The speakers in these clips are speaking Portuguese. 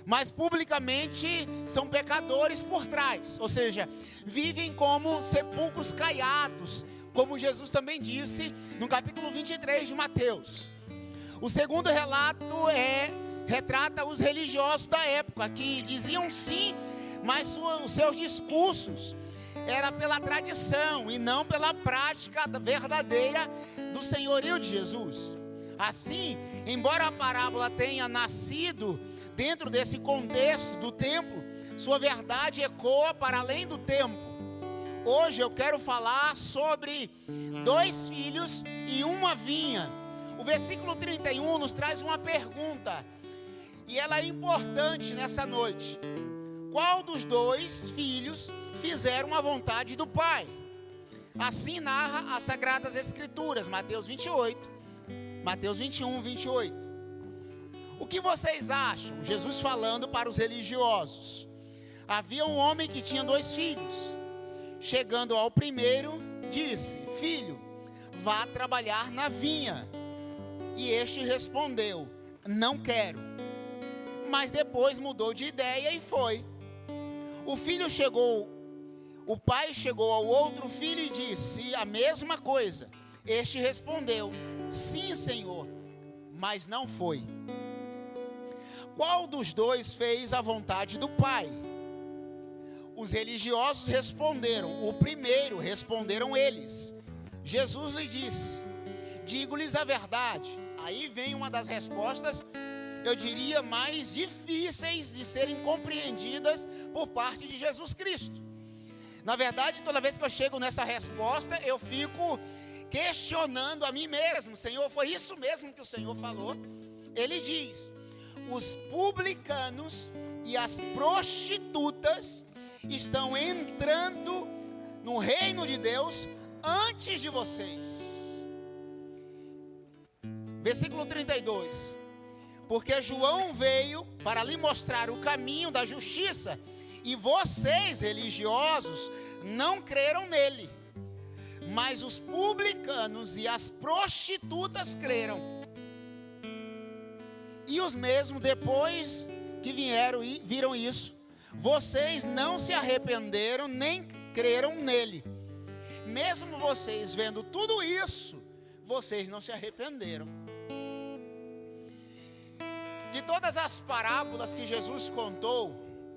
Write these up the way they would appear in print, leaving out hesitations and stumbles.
mas publicamente são pecadores por trás, ou seja, vivem como sepulcros caiados, como Jesus também disse no capítulo 23 de Mateus. O segundo relato retrata os religiosos da época, que diziam sim, mas os seus discursos era pela tradição e não pela prática verdadeira do senhorio de Jesus. Assim, embora a parábola tenha nascido dentro desse contexto do templo, sua verdade ecoa para além do tempo. Hoje eu quero falar sobre 2 filhos e uma vinha. O versículo 31 nos traz uma pergunta, e ela é importante nessa noite. Qual dos 2 filhos fizeram a vontade do Pai? Assim narra as Sagradas Escrituras, Mateus 28, Mateus 21, 28. O que vocês acham? Jesus falando para os religiosos. Havia um homem que tinha 2 filhos. Chegando ao primeiro, disse: filho, vá trabalhar na vinha. E este respondeu: não quero. Mas depois mudou de ideia e foi. O pai chegou ao outro filho e disse a mesma coisa. Este respondeu: sim, Senhor, mas não foi. Qual dos 2 fez a vontade do Pai? Os religiosos responderam: o primeiro, responderam eles. Jesus lhe disse: digo-lhes a verdade. Aí vem uma das respostas, eu diria, mais difíceis de serem compreendidas por parte de Jesus Cristo. Na verdade, toda vez que eu chego nessa resposta, eu fico questionando a mim mesmo. Senhor, foi isso mesmo que o Senhor falou? Ele diz: os publicanos e as prostitutas estão entrando no reino de Deus antes de vocês. Versículo 32. Porque João veio para lhe mostrar o caminho da justiça, e vocês, religiosos, não creram nele. Mas os publicanos e as prostitutas creram. E os mesmos, depois que viram isso, vocês não se arrependeram nem creram nele. Mesmo vocês vendo tudo isso, vocês não se arrependeram. De todas as parábolas que Jesus contou,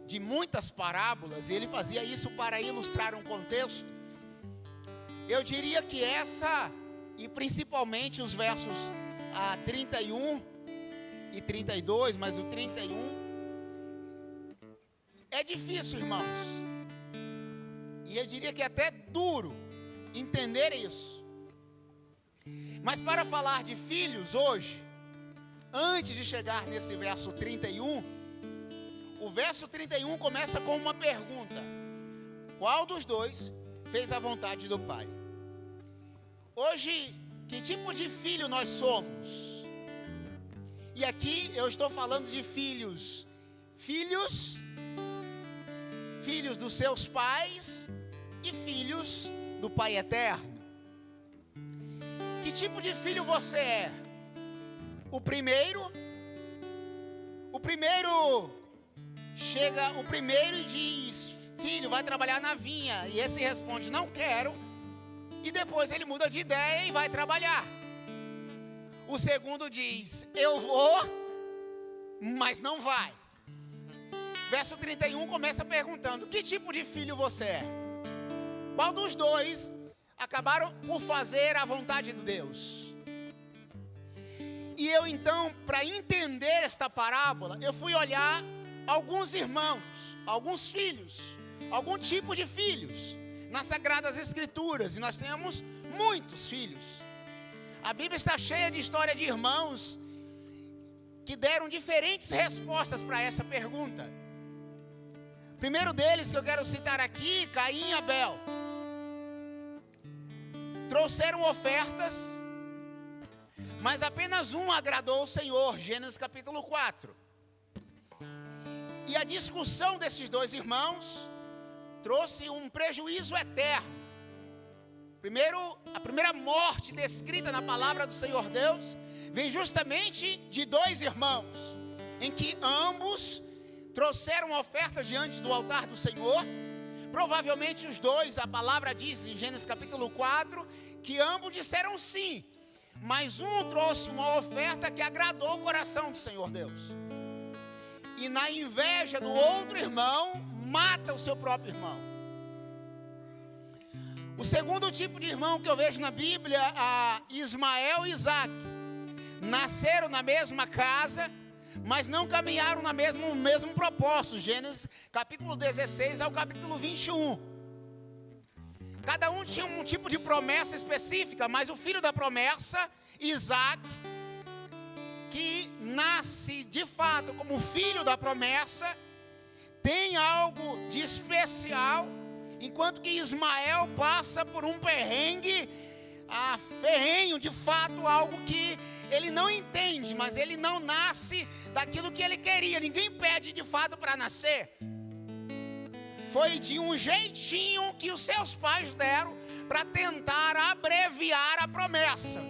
de muitas parábolas, e ele fazia isso para ilustrar um contexto, eu diria que essa, e principalmente os versos 31 e 32, mas o 31, é difícil, irmãos, e eu diria que é até duro entender isso. Mas para falar de filhos hoje, antes de chegar nesse verso 31, o verso 31 começa com uma pergunta: qual dos 2 fez a vontade do Pai? Hoje, que tipo de filho nós somos? E aqui eu estou falando de filhos dos seus pais e filhos do Pai Eterno. Que tipo de filho você é? O primeiro chega e diz: filho, vai trabalhar na vinha. E esse responde: não quero. E depois ele muda de ideia e vai trabalhar. O segundo diz: eu vou, mas não vai. Verso 31 começa perguntando: que tipo de filho você é? Qual dos 2 acabaram por fazer a vontade de Deus? E eu então, para entender esta parábola, eu fui olhar alguns irmãos, alguns filhos, algum tipo de filhos nas Sagradas Escrituras, e nós temos muitos filhos. A Bíblia está cheia de história de irmãos que deram diferentes respostas para essa pergunta. Primeiro deles que eu quero citar aqui, Caim e Abel. Trouxeram ofertas, mas apenas um agradou o Senhor, Gênesis capítulo 4. E a discussão desses 2 irmãos trouxe um prejuízo eterno. A primeira morte descrita na palavra do Senhor Deus vem justamente de 2 irmãos, em que ambos trouxeram ofertas diante do altar do Senhor. Provavelmente os dois, a palavra diz em Gênesis capítulo 4, que ambos disseram sim. Mas um trouxe uma oferta que agradou o coração do Senhor Deus. E na inveja do outro irmão, mata o seu próprio irmão. O segundo tipo de irmão que eu vejo na Bíblia, Ismael e Isaac, nasceram na mesma casa, mas não caminharam no mesmo propósito. Gênesis capítulo 16 ao capítulo 21. Cada um tinha um tipo de promessa específica, mas o filho da promessa, Isaac, que nasce de fato como filho da promessa, tem algo de especial, enquanto que Ismael passa por um perrengue ferrenho, de fato, algo que ele não entende, mas ele não nasce daquilo que ele queria. Ninguém pede de fato para nascer. Foi de um jeitinho que os seus pais deram para tentar abreviar a promessa.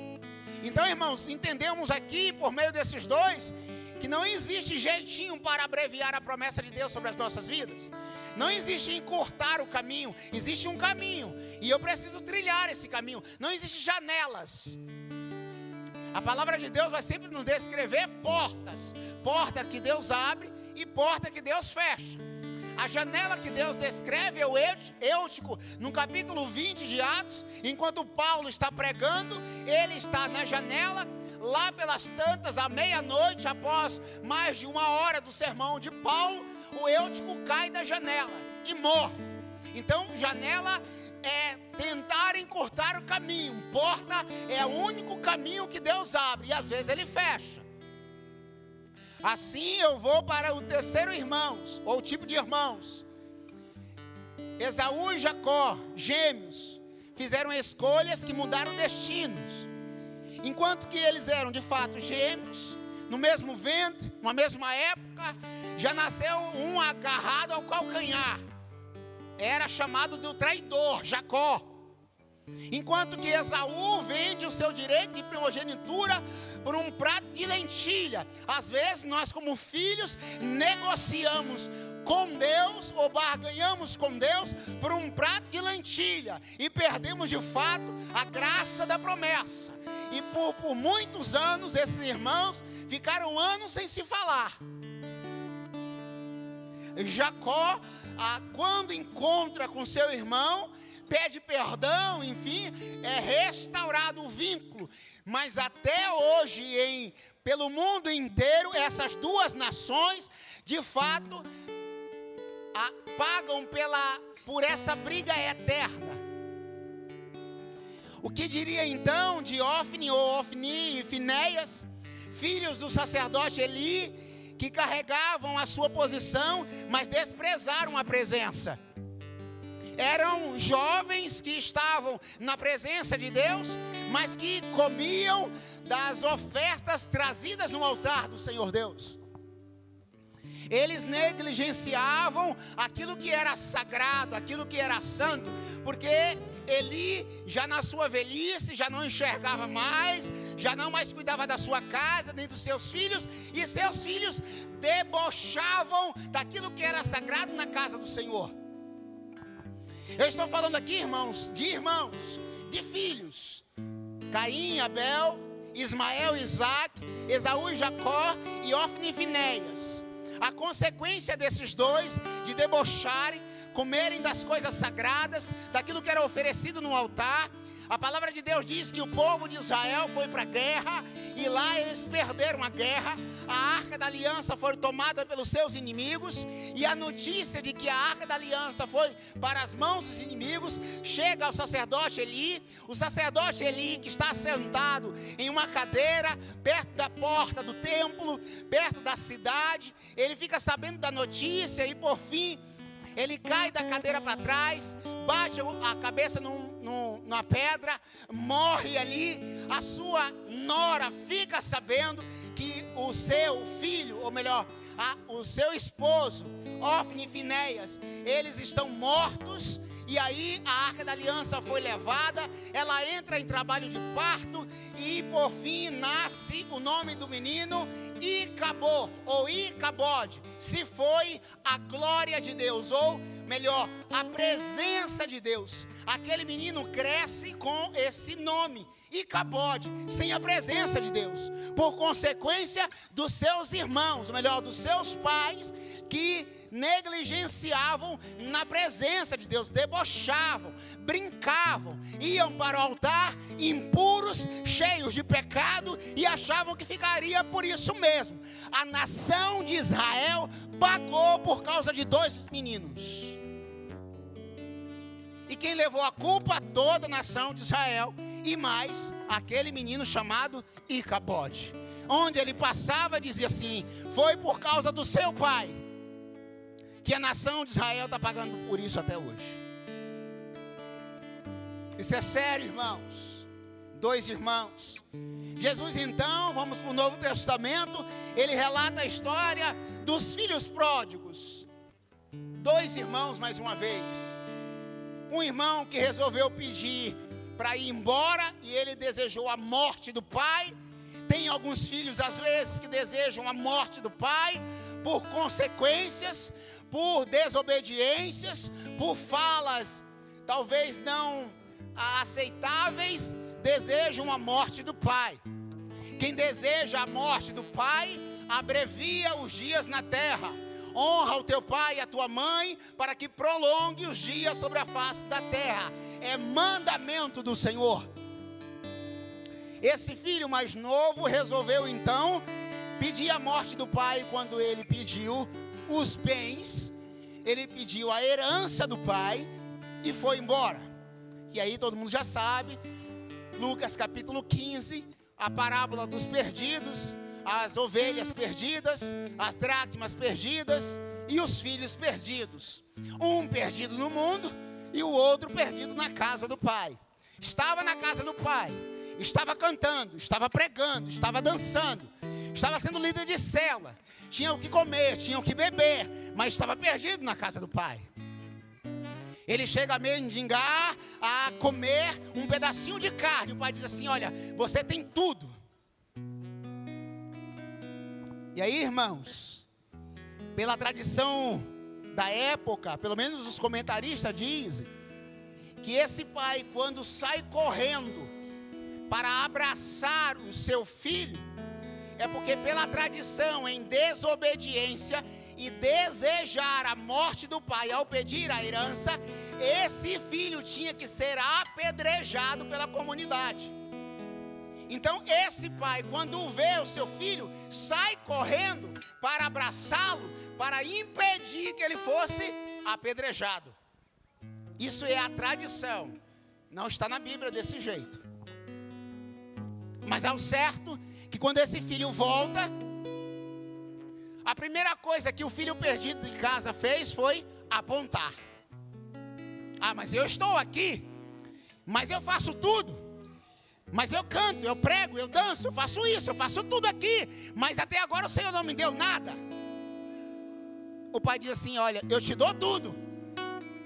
Então, irmãos, entendemos aqui, por meio desses dois, que não existe jeitinho para abreviar a promessa de Deus sobre as nossas vidas. Não existe encurtar o caminho, existe um caminho, e eu preciso trilhar esse caminho. Não existe janelas. A palavra de Deus vai sempre nos descrever portas. Porta que Deus abre e porta que Deus fecha. A janela que Deus descreve é o Eutico, no capítulo 20 de Atos. Enquanto Paulo está pregando, ele está na janela. Lá pelas tantas, à meia-noite, após mais de 1 hora do sermão de Paulo, o Eutico cai da janela e morre. Então, janela é tentar encurtar o caminho. Porta é o único caminho que Deus abre, e às vezes ele fecha. Assim eu vou para o terceiro irmãos, ou tipo de irmãos. Esaú e Jacó, gêmeos, fizeram escolhas que mudaram destinos. Enquanto que eles eram de fato gêmeos, no mesmo ventre, numa mesma época, já nasceu um agarrado ao calcanhar. Era chamado do traidor, Jacó. Enquanto que Esaú vende o seu direito de primogenitura por um prato de lentilha. Às vezes nós, como filhos, negociamos com Deus ou barganhamos com Deus por um prato de lentilha e perdemos de fato a graça da promessa. E por muitos anos esses irmãos ficaram anos sem se falar. Jacó, quando encontra com seu irmão, pede perdão, enfim, é restaurado o vínculo. Mas até hoje, pelo mundo inteiro, essas duas nações, de fato, pagam por essa briga eterna. O que diria então de Ofni e Finéias, filhos do sacerdote Eli, que carregavam a sua posição, mas desprezaram a presença? Eram jovens que estavam na presença de Deus, mas que comiam das ofertas trazidas no altar do Senhor Deus. Eles negligenciavam aquilo que era sagrado, aquilo que era santo, porque Eli, já na sua velhice, já não enxergava mais, já não mais cuidava da sua casa, nem dos seus filhos, e seus filhos debochavam daquilo que era sagrado na casa do Senhor. Eu estou falando aqui, irmãos, de filhos. Caim, Abel, Ismael, Isaac, Esaú e Jacó e Ofni e Finéias. A consequência desses dois de debocharem, comerem das coisas sagradas, daquilo que era oferecido no altar. A palavra de Deus diz que o povo de Israel foi para a guerra e lá eles perderam a guerra. A arca da aliança foi tomada pelos seus inimigos, e a notícia de que a arca da aliança foi para as mãos dos inimigos chega ao sacerdote Eli. O sacerdote Eli, que está sentado em uma cadeira perto da porta do templo, perto da cidade, ele fica sabendo da notícia e por fim ele cai da cadeira para trás, bate a cabeça na pedra, morre ali. A sua nora fica sabendo que o seu filho, ou melhor, o seu esposo, Ofni e Finéias, eles estão mortos E aí a Arca da Aliança foi levada, ela entra em trabalho de parto e por fim nasce o nome do menino Icabod, ou Icabode. Se foi a glória de Deus, ou melhor, a presença de Deus. Aquele menino cresce com esse nome, Icabode, sem a presença de Deus, por consequência dos seus irmãos, ou melhor, dos seus pais, que negligenciavam na presença de Deus, debochavam, brincavam, iam para o altar impuros, cheios de pecado, e achavam que ficaria por isso mesmo. A nação de Israel pagou por causa de 2 meninos. E quem levou a culpa? Toda a nação de Israel, e mais aquele menino chamado Icabode. Onde ele passava dizia assim: foi por causa do seu pai que a nação de Israel está pagando por isso até hoje. Isso é sério, irmãos. 2 irmãos. Jesus então, vamos para o Novo Testamento, ele relata a história dos filhos pródigos. 2 irmãos mais uma vez. Um irmão que resolveu pedir para ir embora e ele desejou a morte do pai. Tem alguns filhos às vezes que desejam a morte do pai por consequências, por desobediências, por falas talvez não aceitáveis, desejam a morte do pai. Quem deseja a morte do pai abrevia os dias na terra. Honra o teu pai e a tua mãe, para que prolongue os dias sobre a face da terra. É mandamento do Senhor. Esse filho mais novo resolveu então pedir a morte do pai. Quando ele pediu os bens, ele pediu a herança do pai e foi embora. E aí todo mundo já sabe, Lucas capítulo 15, a parábola dos perdidos, as ovelhas perdidas, as dracmas perdidas e os filhos perdidos. Um perdido no mundo e o outro perdido na casa do pai. Estava na casa do pai, estava cantando, estava pregando, estava dançando, estava sendo líder de célula, tinha o que comer, tinha o que beber, mas estava perdido na casa do pai. Ele chega a mendigar, a comer um pedacinho de carne. O pai diz assim: olha, você tem tudo. E aí, irmãos, pela tradição da época, pelo menos os comentaristas dizem, que esse pai, quando sai correndo para abraçar o seu filho, é porque pela tradição, em desobediência e desejar a morte do pai ao pedir a herança, esse filho tinha que ser apedrejado pela comunidade. Então esse pai, quando vê o seu filho, sai correndo para abraçá-lo, para impedir que ele fosse apedrejado. Isso é a tradição, não está na Bíblia desse jeito. Mas ao certo que quando esse filho volta, a primeira coisa que o filho perdido de casa fez foi apontar. Ah, mas eu estou aqui, mas eu faço tudo. Mas eu canto, eu prego, eu danço, eu faço isso, eu faço tudo aqui. Mas até agora o Senhor não me deu nada. O pai diz assim: olha, eu te dou tudo.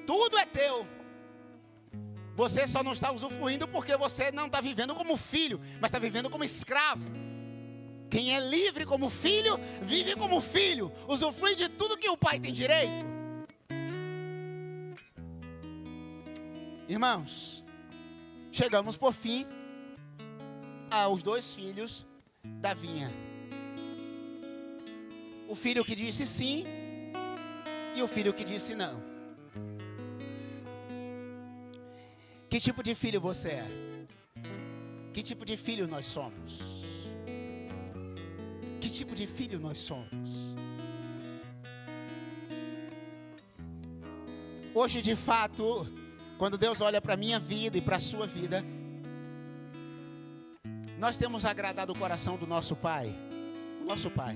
Tudo é teu. Você só não está usufruindo porque você não está vivendo como filho, mas está vivendo como escravo. Quem é livre como filho, vive como filho. Usufrui de tudo que o pai tem direito. Irmãos, chegamos por fim aos 2 filhos da vinha. O filho que disse sim e o filho que disse não. Que tipo de filho você é? Que tipo de filho nós somos? Que tipo de filho nós somos? Hoje, de fato, quando Deus olha para a minha vida e para a sua vida, nós temos agradado o coração do nosso Pai. O nosso Pai.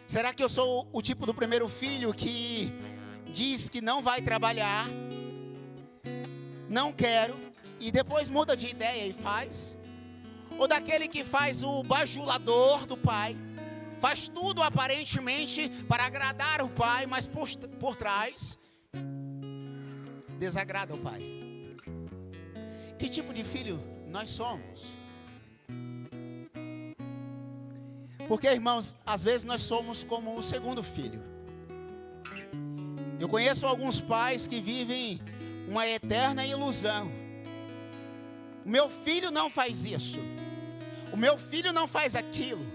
Será que eu sou o tipo do primeiro filho que diz que não vai trabalhar, não quero, e depois muda de ideia e faz? Ou daquele que faz o bajulador do pai, faz tudo aparentemente para agradar o pai, mas por trás desagrada ao Pai? Que tipo de filho nós somos? Porque, irmãos, às vezes nós somos como o segundo filho. Eu conheço alguns pais que vivem uma eterna ilusão. O meu filho não faz isso. O meu filho não faz aquilo.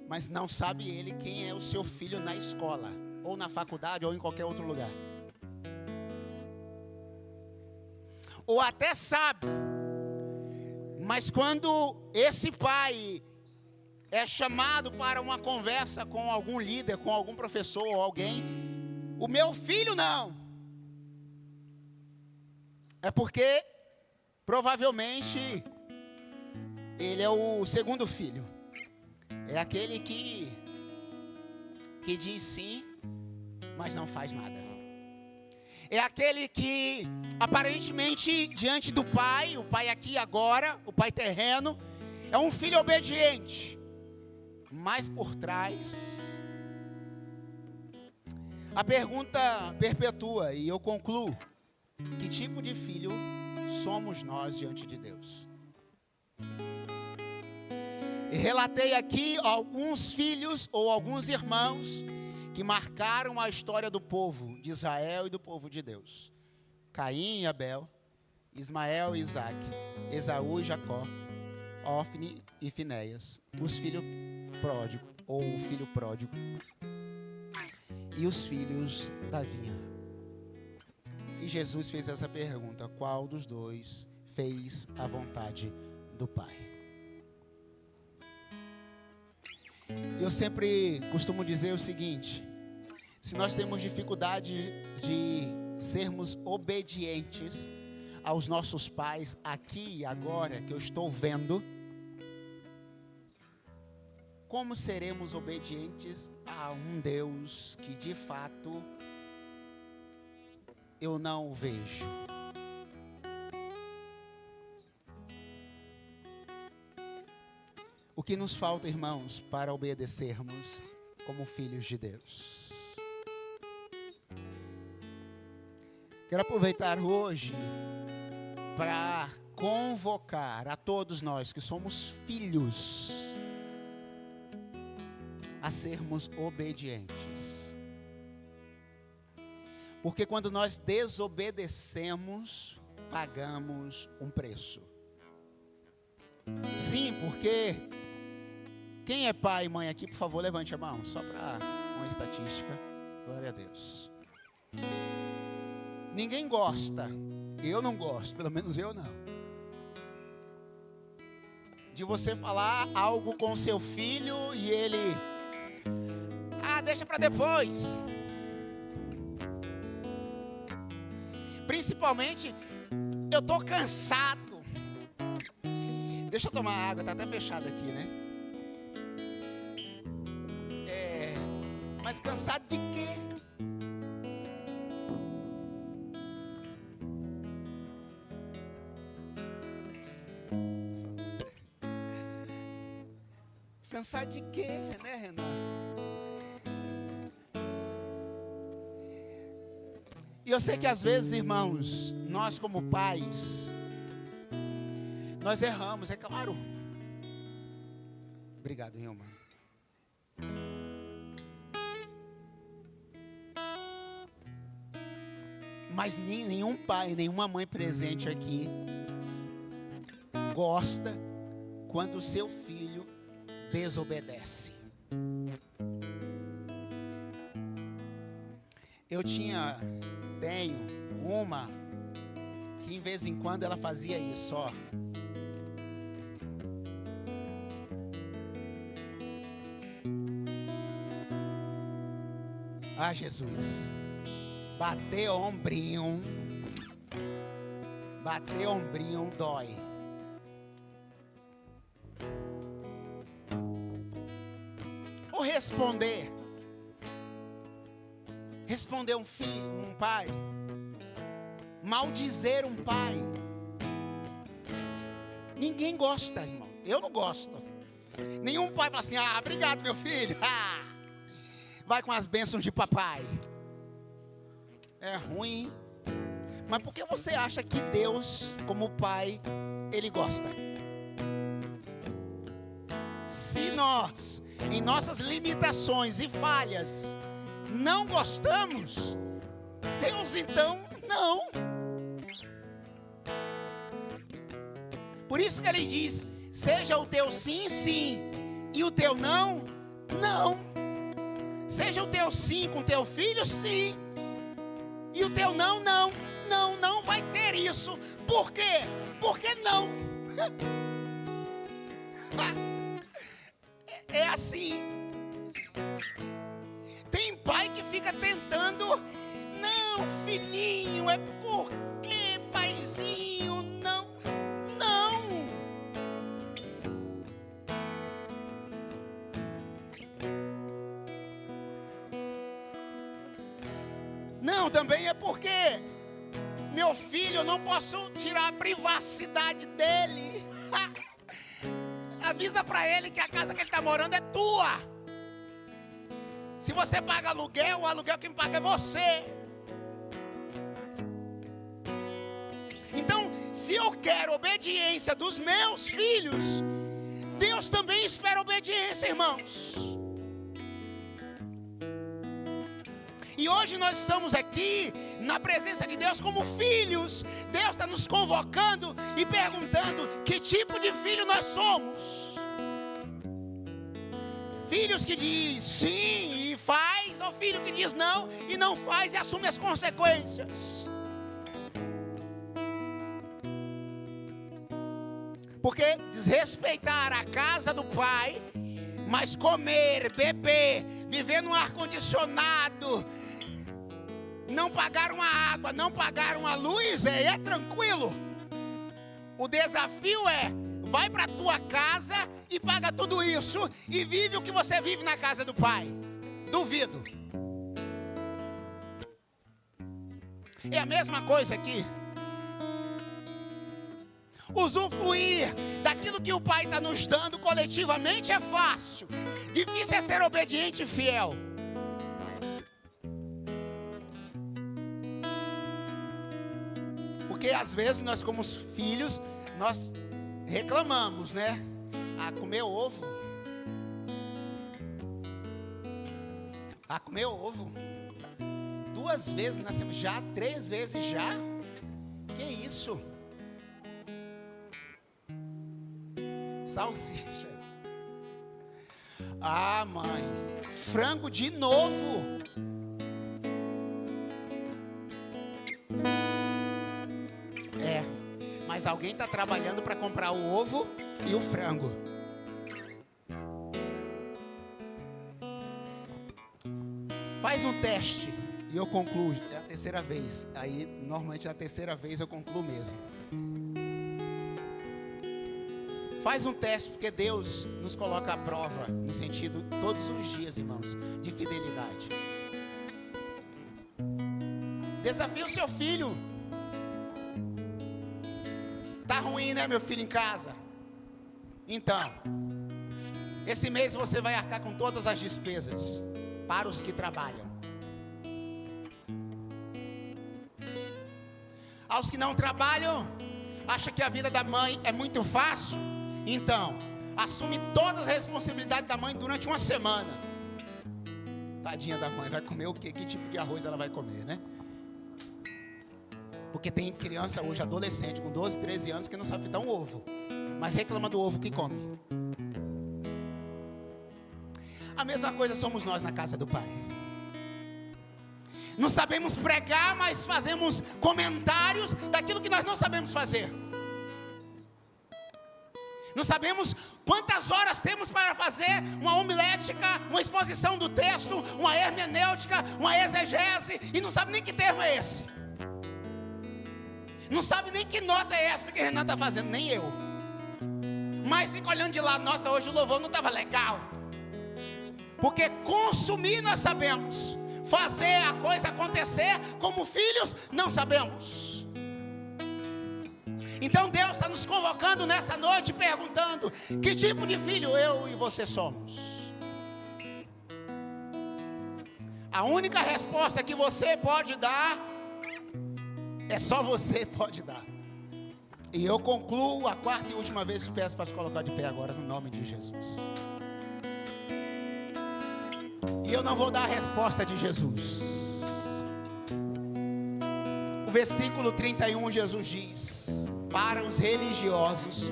Mas não sabe ele quem é o seu filho na escola, ou na faculdade, ou em qualquer outro lugar. Ou até sabe, mas quando esse pai é chamado para uma conversa com algum líder, com algum professor ou alguém, o meu filho não. É porque provavelmente ele é o segundo filho. É aquele que diz sim, mas não faz nada. É aquele que aparentemente diante do pai, o pai aqui agora, o pai terreno, é um filho obediente. Mas por trás, a pergunta perpetua e eu concluo: que tipo de filho somos nós diante de Deus? E relatei aqui alguns filhos ou alguns irmãos que marcaram a história do povo de Israel e do povo de Deus. Caim e Abel, Ismael e Isaac, Esaú e Jacó, Ofni e Finéias, os filhos pródigos, ou o filho pródigo, e os filhos da vinha. E Jesus fez essa pergunta: qual dos dois fez a vontade do Pai? Eu sempre costumo dizer o seguinte: se nós temos dificuldade de sermos obedientes aos nossos pais aqui e agora, que eu estou vendo, como seremos obedientes a um Deus que de fato eu não o vejo? O que nos falta, irmãos, para obedecermos como filhos de Deus? Quero aproveitar hoje para convocar a todos nós que somos filhos a sermos obedientes. Porque quando nós desobedecemos, pagamos um preço. Sim, porque quem é pai e mãe aqui, por favor, levante a mão, só para uma estatística. Glória a Deus. Ninguém gosta, eu não gosto, pelo menos eu não, de você falar algo com seu filho e ele, deixa para depois. Principalmente, eu tô cansado. Deixa eu tomar água, tá até fechado aqui, né? Mas cansado de quê? Cansado de quê, né, Renan? E eu sei que às vezes, irmãos, nós como pais, nós erramos, é claro. Obrigado, Hilma. Mas nenhum pai, nenhuma mãe presente aqui gosta quando o seu filho desobedece. Tenho uma que em vez em quando ela fazia isso, ó. Ah, Jesus. Bater ombrinho dói. Ou responder um filho, um pai, maldizer um pai. Ninguém gosta, irmão. Eu não gosto. Nenhum pai fala assim: obrigado, meu filho. Vai com as bênçãos de papai. é ruim. Mas por que você acha que Deus, como Pai, Ele gosta? Se nós, em nossas limitações e falhas, não gostamos, Deus então não. Por isso que Ele diz, seja o teu sim, sim, e o teu não, não. Seja o teu sim com teu filho, sim, e o teu não, não. Não, não vai ter isso. Por quê? Porque não. É assim. Tem pai que fica tentando. Não, filhinho, é porque, paizinho, não. Não. Não, também é porque meu filho, eu não posso tirar a privacidade dele. Avisa para ele que a casa que ele está morando é tua. Se você paga aluguel, o aluguel quem paga é você. Então, se eu quero obediência dos meus filhos, Deus também espera obediência, irmãos. E hoje nós estamos aqui na presença de Deus como filhos. Deus está nos convocando e perguntando que tipo de filho nós somos. Filhos que diz sim e faz, ou filho que diz não e não faz e assume as consequências. Porque desrespeitar a casa do pai, mas comer, beber, viver no ar-condicionado, não pagar uma água, não pagar uma luz, é tranquilo. O desafio é, vai para a tua casa e paga tudo isso e vive o que você vive na casa do pai. Duvido. É a mesma coisa aqui. Usufruir daquilo que o pai está nos dando coletivamente é fácil. Difícil é ser obediente e fiel. Porque às vezes nós como filhos, nós reclamamos, né? Ah, comer ovo. Ah, comer ovo. 2 vezes na semana, já 3 vezes já. Que isso? Salsicha. Ah, mãe, frango de novo. Mas alguém está trabalhando para comprar o ovo e o frango. Faz um teste e eu concluo. É a terceira vez. Aí, normalmente, na terceira vez eu concluo mesmo. Faz um teste, porque Deus nos coloca à prova, no sentido, todos os dias, irmãos, de fidelidade. Desafia o seu filho. Tá ruim, né, meu filho, em casa? Então, esse mês você vai arcar com todas as despesas para os que trabalham. Aos que não trabalham, acha que a vida da mãe é muito fácil? Então, assume todas as responsabilidades da mãe durante uma semana. Tadinha da mãe, vai comer o quê? Que tipo de arroz ela vai comer, né? Porque tem criança hoje, adolescente, com 12, 13 anos, que não sabe fritar um ovo, mas reclama do ovo que come. A mesma coisa somos nós na casa do Pai. Não sabemos pregar, mas fazemos comentários daquilo que nós não sabemos fazer. Não sabemos quantas horas temos para fazer uma homilética, uma exposição do texto, uma hermenêutica, uma exegese, e não sabe nem que termo é esse. Não sabe nem que nota é essa que Renan está fazendo, nem eu. Mas fica olhando de lado, nossa, hoje o louvor não estava legal. Porque consumir nós sabemos, fazer a coisa acontecer como filhos não sabemos. Então Deus está nos convocando nessa noite, perguntando: que tipo de filho eu e você somos? A única resposta que você pode dar É só você que pode dar. E eu concluo a quarta e última vez, peço para se colocar de pé agora, no nome de Jesus. E eu não vou dar a resposta de Jesus. O versículo 31, Jesus diz para os religiosos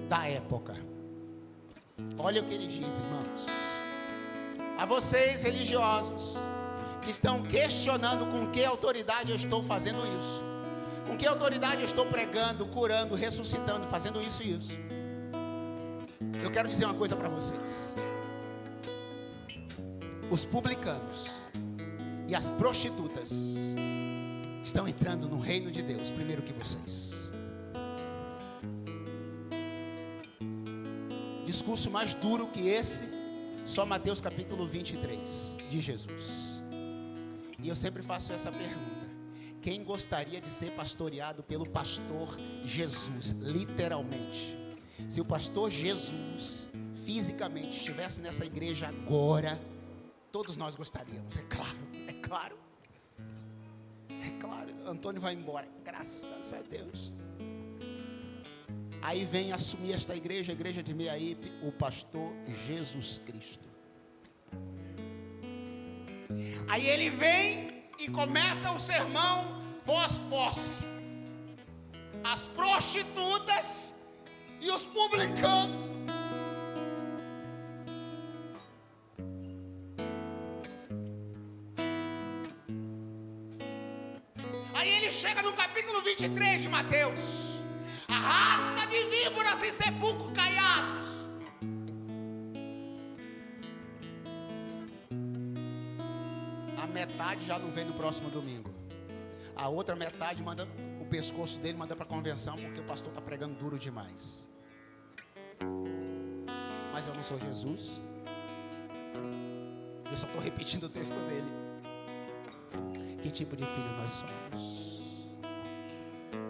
da época. Olha o que ele diz, irmãos. A vocês religiosos que estão questionando com que autoridade eu estou fazendo isso, com que autoridade eu estou pregando, curando, ressuscitando, fazendo isso e isso. Eu quero dizer uma coisa para vocês. Os publicanos e as prostitutas estão entrando no reino de Deus primeiro que vocês. Discurso mais duro que esse, só Mateus capítulo 23 de Jesus. E eu sempre faço essa pergunta: quem gostaria de ser pastoreado pelo pastor Jesus, literalmente? Se o pastor Jesus fisicamente estivesse nessa igreja agora, todos nós gostaríamos, é claro, é claro. É claro, Antônio vai embora, graças a Deus. Aí vem assumir esta igreja, a igreja de Meiaípe, o pastor Jesus Cristo. Aí ele vem e começa o sermão pós-posse. As prostitutas e os publicanos. Aí ele chega no capítulo 23 de Mateus. A raça de víboras e sepulcros caiados. A metade já não vem no próximo domingo. A outra metade manda o pescoço dele, manda para a convenção, porque o pastor está pregando duro demais. Mas eu não sou Jesus. Eu só estou repetindo o texto dele. Que tipo de filho nós somos?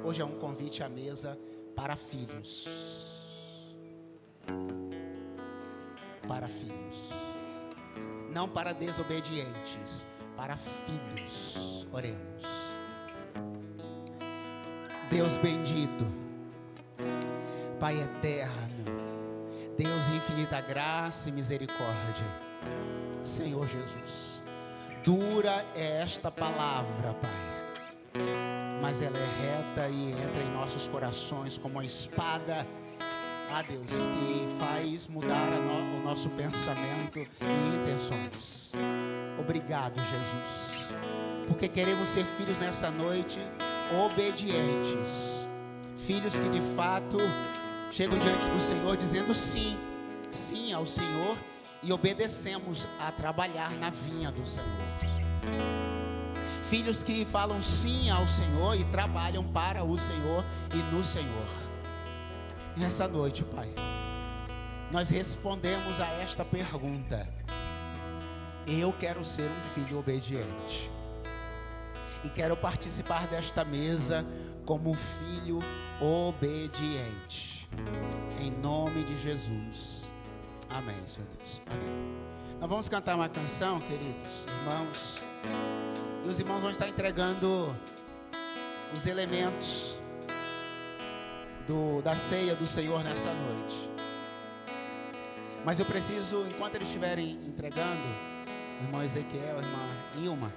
Hoje é um convite à mesa para filhos. Para filhos. Não para desobedientes, para filhos. Oremos. Deus bendito, Pai eterno, Deus de infinita graça e misericórdia, Senhor Jesus, dura é esta palavra, Pai, mas ela é reta e entra em nossos corações como uma espada, Deus, que faz mudar o nosso pensamento e intenções. Obrigado, Jesus, porque queremos ser filhos nessa noite obedientes, filhos que de fato chegam diante do Senhor dizendo sim, sim ao Senhor, e obedecemos a trabalhar na vinha do Senhor. Filhos que falam sim ao Senhor e trabalham para o Senhor e no Senhor. Nessa noite, Pai, nós respondemos a esta pergunta: eu quero ser um filho obediente e quero participar desta mesa como um filho obediente, em nome de Jesus, amém, Senhor Deus, amém. Nós vamos cantar uma canção, queridos irmãos, e os irmãos vão estar entregando os elementos da ceia do Senhor nessa noite. Mas eu preciso, enquanto eles estiverem entregando, o irmão Ezequiel, a irmã Ilma,